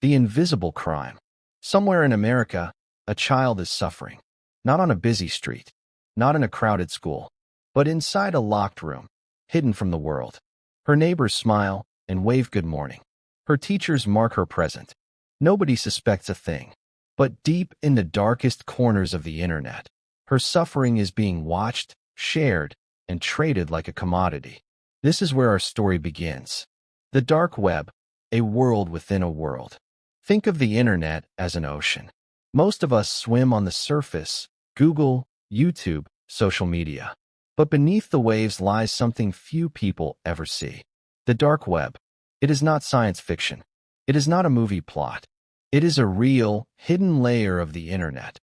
The invisible crime. Somewhere in America, a child is suffering. Not on a busy street, not in a crowded school, but inside a locked room, hidden from the world. Her neighbors smile and wave good morning. Her teachers mark her present. Nobody suspects a thing. But deep in the darkest corners of the internet, her suffering is being watched, shared, and traded like a commodity. This is where our story begins. The dark web, a world within a world. Think of the internet as an ocean. Most of us swim on the surface, Google, YouTube, social media. But beneath the waves lies something few people ever see. The dark web. It is not science fiction. It is not a movie plot. It is a real, hidden layer of the internet,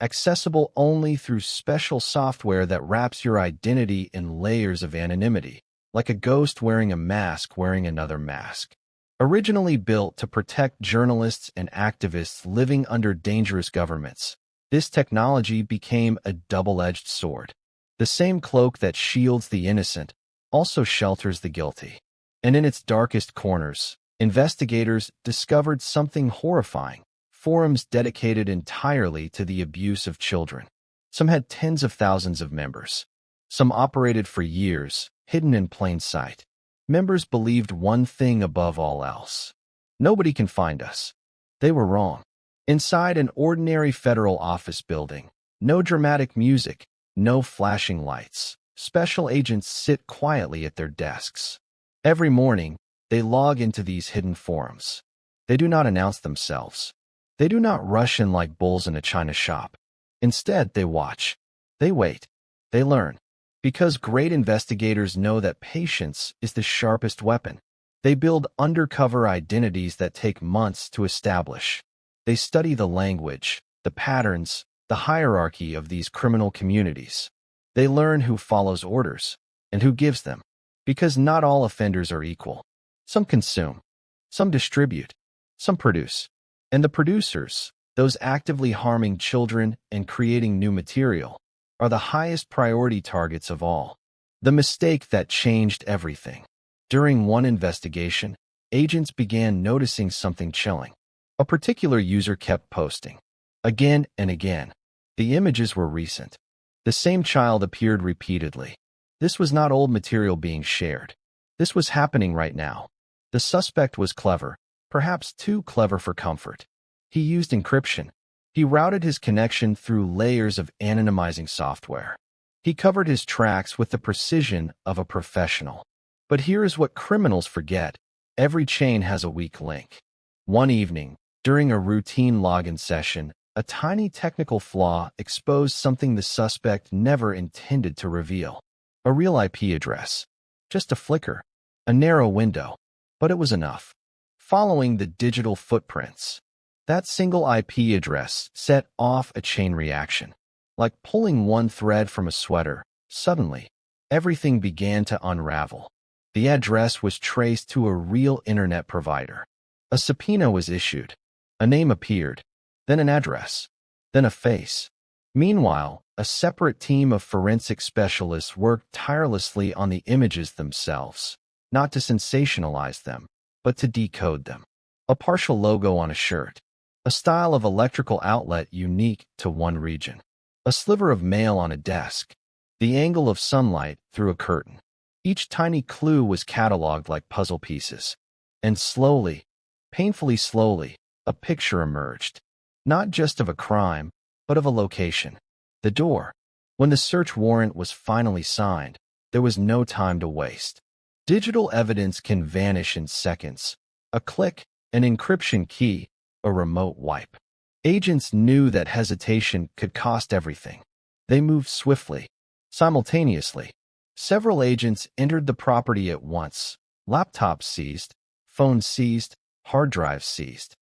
accessible only through special software that wraps your identity in layers of anonymity, like a ghost wearing a mask wearing another mask. Originally built to protect journalists and activists living under dangerous governments, this technology became a double-edged sword. The same cloak that shields the innocent also shelters the guilty. And in its darkest corners, investigators discovered something horrifying: forums dedicated entirely to the abuse of children. Some had tens of thousands of members. Some operated for years, hidden in plain sight. Members believed one thing above all else: nobody can find us. They were wrong. Inside an ordinary federal office building, no dramatic music, no flashing lights. Special agents sit quietly at their desks. Every morning, they log into these hidden forums. They do not announce themselves. They do not rush in like bulls in a china shop. Instead, they watch. They wait. They learn. Because great investigators know that patience is the sharpest weapon. They build undercover identities that take months to establish. They study the language, the patterns, the hierarchy of these criminal communities. They learn who follows orders and who gives them. Because not all offenders are equal. Some consume, some distribute, some produce. And the producers, those actively harming children and creating new material, are the highest priority targets of all. The mistake that changed everything. During one investigation, agents began noticing something chilling. A particular user kept posting. Again and again. The images were recent. The same child appeared repeatedly. This was not old material being shared. This was happening right now. The suspect was clever, perhaps too clever for comfort. He used encryption. He routed his connection through layers of anonymizing software. He covered his tracks with the precision of a professional. But here is what criminals forget: every chain has a weak link. One evening, during a routine login session, a tiny technical flaw exposed something the suspect never intended to reveal. A real IP address. Just a flicker. A narrow window. But it was enough. Following the digital footprints, that single IP address set off a chain reaction. Like pulling one thread from a sweater, suddenly, everything began to unravel. The address was traced to a real internet provider. A subpoena was issued. A name appeared. Then an address. Then a face. Meanwhile, a separate team of forensic specialists worked tirelessly on the images themselves, not to sensationalize them, but to decode them. A partial logo on a shirt. A style of electrical outlet unique to one region. A sliver of mail on a desk. The angle of sunlight through a curtain. Each tiny clue was cataloged like puzzle pieces. And slowly, painfully slowly, a picture emerged. Not just of a crime, but of a location. The door. When the search warrant was finally signed, there was no time to waste. Digital evidence can vanish in seconds. A click, an encryption key, a remote wipe. Agents knew that hesitation could cost everything. They moved swiftly, simultaneously. Several agents entered the property at once. Laptops seized, phones seized, hard drives seized.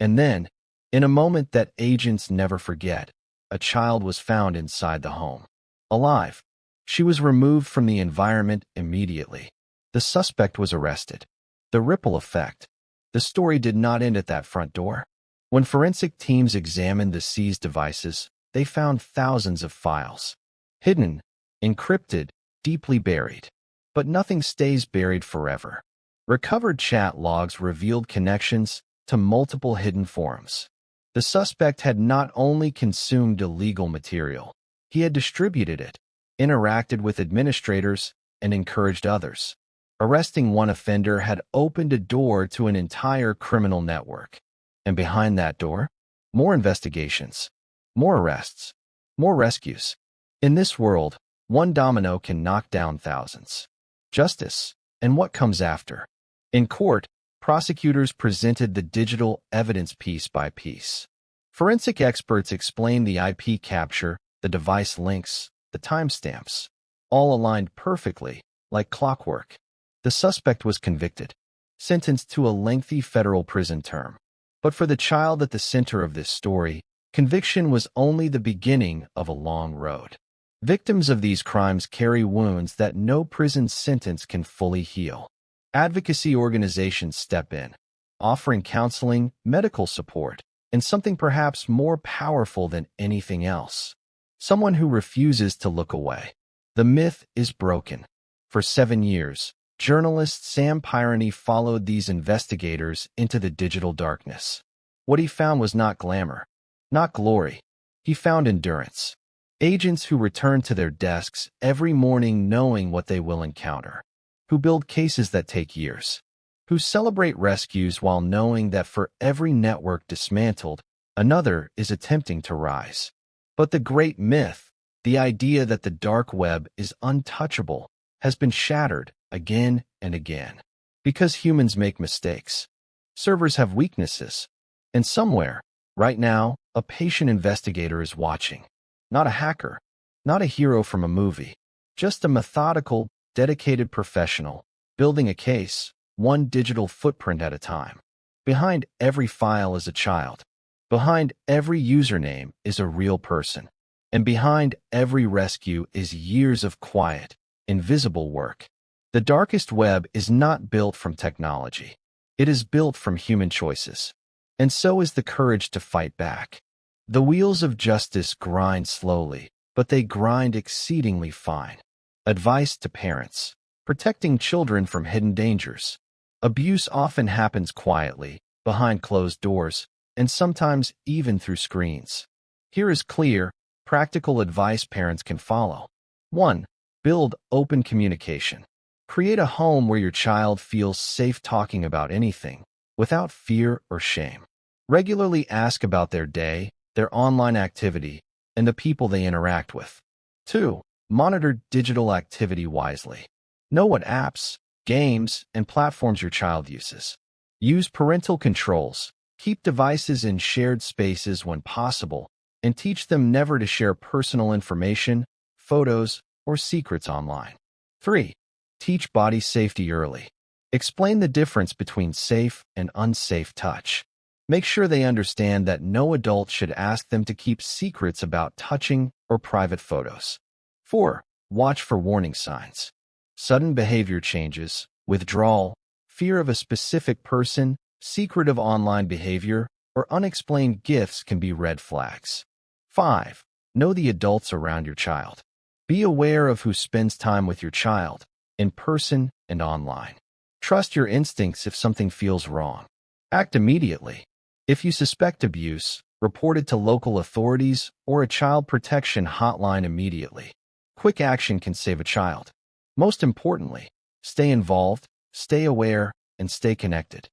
And then, in a moment that agents never forget, a child was found inside the home. Alive. She was removed from the environment immediately. The suspect was arrested. The ripple effect. The story did not end at that front door. When forensic teams examined the seized devices, they found thousands of files. Hidden, encrypted, deeply buried. But nothing stays buried forever. Recovered chat logs revealed connections, to multiple hidden forums. The suspect had not only consumed illegal material, he had distributed it, interacted with administrators, and encouraged others. Arresting one offender had opened a door to an entire criminal network. And behind that door, more investigations, more arrests, more rescues. In this world, one domino can knock down thousands. Justice, and what comes after. In court, prosecutors presented the digital evidence piece by piece. Forensic experts explained the IP capture, the device links, the timestamps, all aligned perfectly, like clockwork. The suspect was convicted, sentenced to a lengthy federal prison term. But for the child at the center of this story, conviction was only the beginning of a long road. Victims of these crimes carry wounds that no prison sentence can fully heal. Advocacy organizations step in, offering counseling, medical support, and something perhaps more powerful than anything else: someone who refuses to look away. The myth is broken. For 7 years, journalist Sam Pirani followed these investigators into the digital darkness. What he found was not glamour, not glory. He found endurance. Agents who return to their desks every morning knowing what they will encounter, who build cases that take years, who celebrate rescues while knowing that for every network dismantled, another is attempting to rise. But the great myth, the idea that the dark web is untouchable, has been shattered again and again. Because humans make mistakes. Servers have weaknesses. And somewhere, right now, a patient investigator is watching. Not a hacker, not a hero from a movie, just a methodical, dedicated professional, building a case, one digital footprint at a time. Behind every file is a child. Behind every username is a real person. And behind every rescue is years of quiet, invisible work. The darkest web is not built from technology. It is built from human choices. And so is the courage to fight back. The wheels of justice grind slowly, but they grind exceedingly fine. Advice to parents: protecting children from hidden dangers. Abuse often happens quietly, behind closed doors, and sometimes even through screens. Here is clear, practical advice parents can follow. 1. Build open communication. Create a home where your child feels safe talking about anything, without fear or shame. Regularly ask about their day, their online activity, and the people they interact with. 2. Monitor digital activity wisely. Know what apps, games, and platforms your child uses. Use parental controls. Keep devices in shared spaces when possible, and teach them never to share personal information, photos, or secrets online. 3. Teach body safety early. Explain the difference between safe and unsafe touch. Make sure they understand that no adult should ask them to keep secrets about touching or private photos. 4. Watch for warning signs. Sudden behavior changes, withdrawal, fear of a specific person, secretive online behavior, or unexplained gifts can be red flags. 5. Know the adults around your child. Be aware of who spends time with your child, in person and online. Trust your instincts if something feels wrong. Act immediately. If you suspect abuse, report it to local authorities or a child protection hotline immediately. Quick action can save a child. Most importantly, stay involved, stay aware, and stay connected.